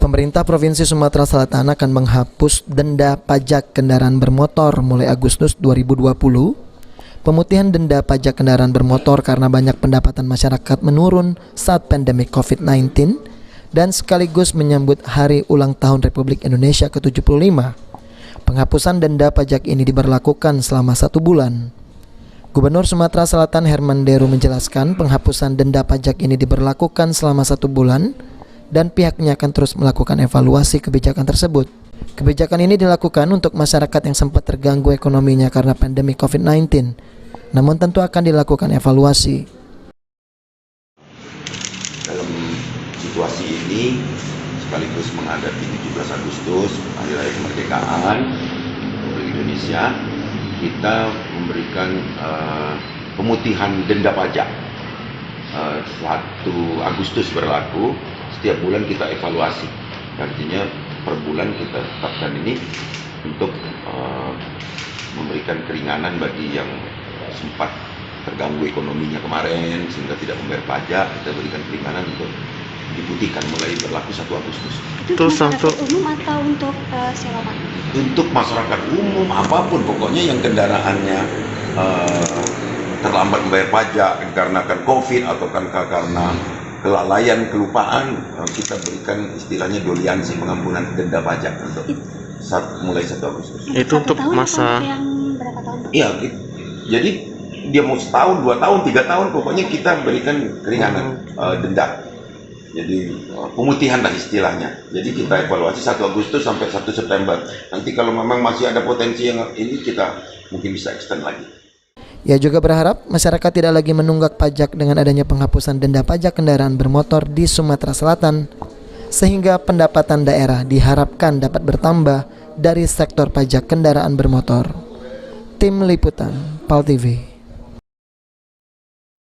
Pemerintah Provinsi Sumatera Selatan akan menghapus denda pajak kendaraan bermotor mulai Agustus 2020. Pemutihan denda pajak kendaraan bermotor karena banyak pendapatan masyarakat menurun saat pandemi COVID-19 dan sekaligus menyambut Hari Ulang Tahun Republik Indonesia ke-75. Penghapusan denda pajak ini diberlakukan selama 1 bulan. Gubernur Sumatera Selatan Herman Deru menjelaskan penghapusan denda pajak ini diberlakukan selama 1 bulan dan pihaknya akan terus melakukan evaluasi kebijakan tersebut. Kebijakan ini dilakukan untuk masyarakat yang sempat terganggu ekonominya karena pandemi COVID-19, namun tentu akan dilakukan evaluasi. Dalam situasi ini, sekaligus menghadapi 17 Agustus, Hari Raya Kemerdekaan Republik Indonesia, kita memberikan pemutihan denda pajak. 1 Agustus berlaku, setiap bulan kita evaluasi. Artinya per bulan kita tetapkan ini untuk memberikan keringanan bagi yang sempat terganggu ekonominya kemarin sehingga tidak membayar pajak. Kita berikan keringanan untuk diputihkan mulai berlaku 1 Agustus. Itu masyarakat umum atau untuk siapa? Untuk masyarakat umum apapun, pokoknya yang kendaraannya terlambat membayar pajak dikarenakan COVID atau karena kelalaian, kelupaan, kita berikan istilahnya doliansi, pengampunan denda pajak untuk mulai 1 Agustus. Itu untuk masa yang berapa tahun? Iya, jadi dia mau 1 tahun, 2 tahun, 3 tahun, pokoknya kita berikan keringanan denda. Jadi pemutihan lah istilahnya. Jadi kita evaluasi 1 Agustus sampai 1 September. Nanti kalau memang masih ada potensi yang ini, kita mungkin bisa extend lagi. Ia juga berharap masyarakat tidak lagi menunggak pajak dengan adanya penghapusan denda pajak kendaraan bermotor di Sumatera Selatan, sehingga pendapatan daerah diharapkan dapat bertambah dari sektor pajak kendaraan bermotor. Tim Liputan, PAL TV.